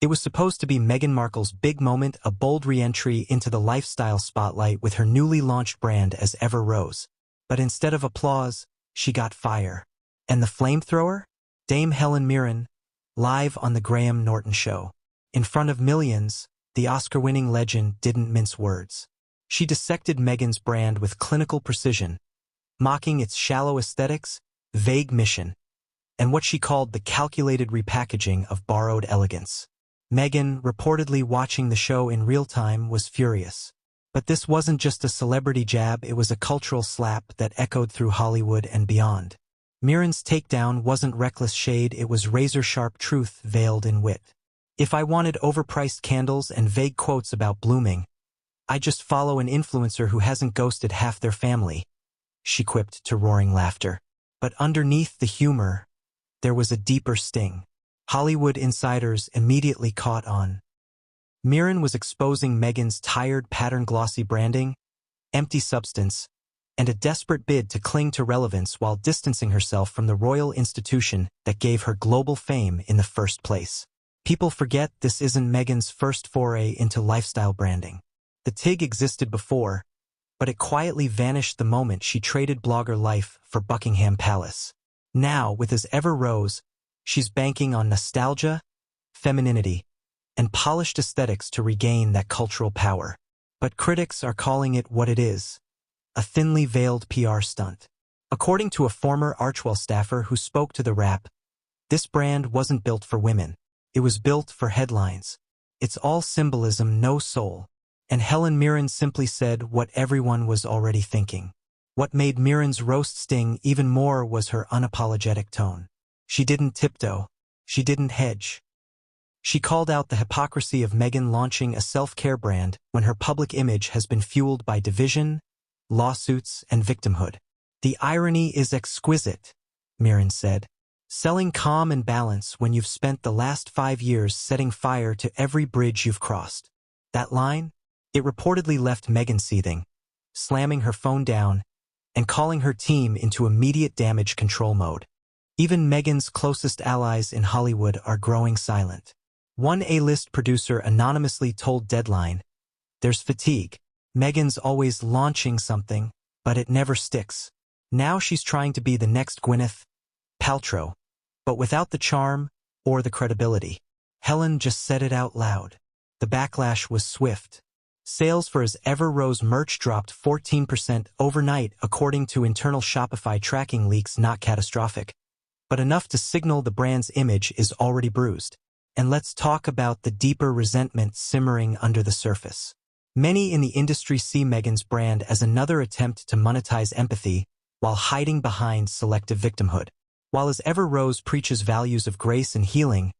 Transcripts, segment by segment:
It was supposed to be Meghan Markle's big moment, a bold re-entry into the lifestyle spotlight with her newly launched brand as Ever Rose. But instead of applause, she got fire. And the flamethrower? Dame Helen Mirren, live on the Graham Norton Show. In front of millions, the Oscar-winning legend didn't mince words. She dissected Meghan's brand with clinical precision, mocking its shallow aesthetics, vague mission, and what she called the calculated repackaging of borrowed elegance. Meghan, reportedly watching the show in real time, was furious. But this wasn't just a celebrity jab, it was a cultural slap that echoed through Hollywood and beyond. Mirren's takedown wasn't reckless shade, it was razor-sharp truth veiled in wit. If I wanted overpriced candles and vague quotes about blooming, I just follow an influencer who hasn't ghosted half their family, she quipped to roaring laughter. But underneath the humor, there was a deeper sting. Hollywood insiders immediately caught on. Mirren was exposing Meghan's tired pattern-glossy branding, empty substance, and a desperate bid to cling to relevance while distancing herself from the royal institution that gave her global fame in the first place. People forget this isn't Meghan's first foray into lifestyle branding. The TIG existed before, but it quietly vanished the moment she traded blogger life for Buckingham Palace. Now, with As Ever Rose, she's banking on nostalgia, femininity, and polished aesthetics to regain that cultural power. But critics are calling it what it is, a thinly veiled PR stunt. According to a former Archwell staffer who spoke to the Wrap, this brand wasn't built for women. It was built for headlines. It's all symbolism, no soul. And Helen Mirren simply said what everyone was already thinking. What made Mirren's roast sting even more was her unapologetic tone. She didn't tiptoe. She didn't hedge. She called out the hypocrisy of Meghan launching a self-care brand when her public image has been fueled by division, lawsuits, and victimhood. The irony is exquisite, Mirren said. Selling calm and balance when you've spent the last 5 years setting fire to every bridge you've crossed. That line? It reportedly left Meghan seething, slamming her phone down, and calling her team into immediate damage control mode. Even Meghan's closest allies in Hollywood are growing silent. One A-list producer anonymously told Deadline, "There's fatigue. Meghan's always launching something, but it never sticks. Now she's trying to be the next Gwyneth Paltrow, but without the charm or the credibility." Helen just said it out loud. The backlash was swift. Sales for As Ever Rose merch dropped 14% overnight according to internal Shopify tracking leaks, not catastrophic, but enough to signal the brand's image is already bruised. And let's talk about the deeper resentment simmering under the surface. Many in the industry see Meghan's brand as another attempt to monetize empathy while hiding behind selective victimhood. While As Ever Rose preaches values of grace and healing,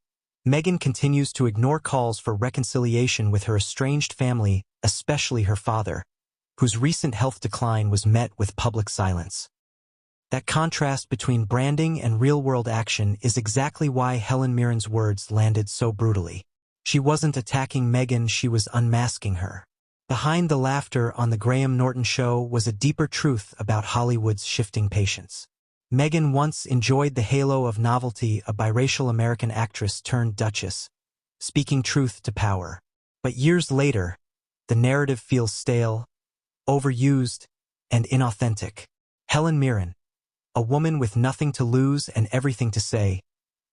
Meghan continues to ignore calls for reconciliation with her estranged family, especially her father, whose recent health decline was met with public silence. That contrast between branding and real-world action is exactly why Helen Mirren's words landed so brutally. She wasn't attacking Meghan, she was unmasking her. Behind the laughter on the Graham Norton Show was a deeper truth about Hollywood's shifting patience. Meghan once enjoyed the halo of novelty, a biracial American actress turned duchess, speaking truth to power. But years later, the narrative feels stale, overused, and inauthentic. Helen Mirren, a woman with nothing to lose and everything to say,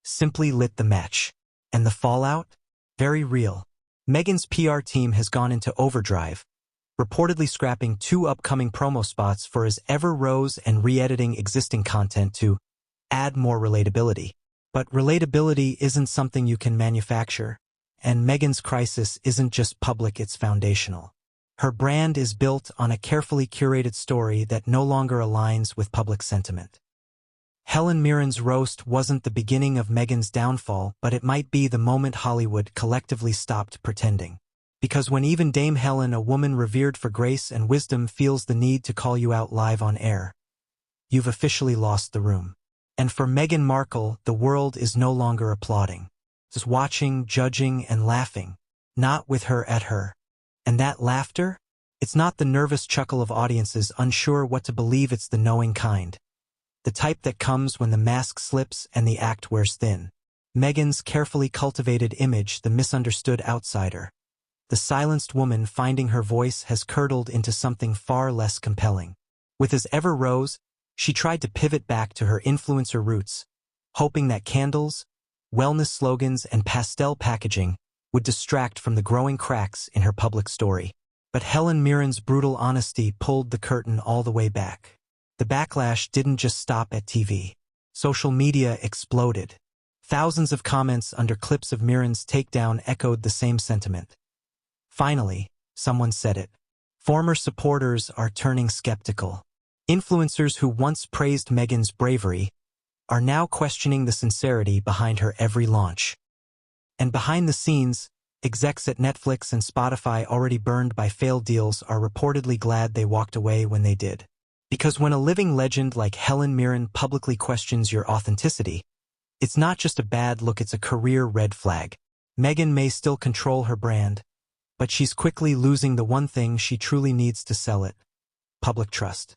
simply lit the match. And the fallout? Very real. Meghan's PR team has gone into overdrive, reportedly scrapping 2 upcoming promo spots for As Ever Rose and re-editing existing content to add more relatability. But relatability isn't something you can manufacture, and Meghan's crisis isn't just public, it's foundational. Her brand is built on a carefully curated story that no longer aligns with public sentiment. Helen Mirren's roast wasn't the beginning of Meghan's downfall, but it might be the moment Hollywood collectively stopped pretending. Because when even Dame Helen, a woman revered for grace and wisdom, feels the need to call you out live on air, you've officially lost the room. And for Meghan Markle, the world is no longer applauding. It's watching, judging, and laughing, not with her at her. And that laughter? It's not the nervous chuckle of audiences unsure what to believe, it's the knowing kind. The type that comes when the mask slips and the act wears thin. Meghan's carefully cultivated image, the misunderstood outsider. The silenced woman finding her voice has curdled into something far less compelling. With As Ever Rose, she tried to pivot back to her influencer roots, hoping that candles, wellness slogans, and pastel packaging would distract from the growing cracks in her public story. But Helen Mirren's brutal honesty pulled the curtain all the way back. The backlash didn't just stop at TV. Social media exploded. Thousands of comments under clips of Mirren's takedown echoed the same sentiment. Finally, someone said it. Former supporters are turning skeptical. Influencers who once praised Meghan's bravery are now questioning the sincerity behind her every launch. And behind the scenes, execs at Netflix and Spotify, already burned by failed deals, are reportedly glad they walked away when they did. Because when a living legend like Helen Mirren publicly questions your authenticity, it's not just a bad look, it's a career red flag. Meghan may still control her brand, but she's quickly losing the one thing she truly needs to sell it: public trust.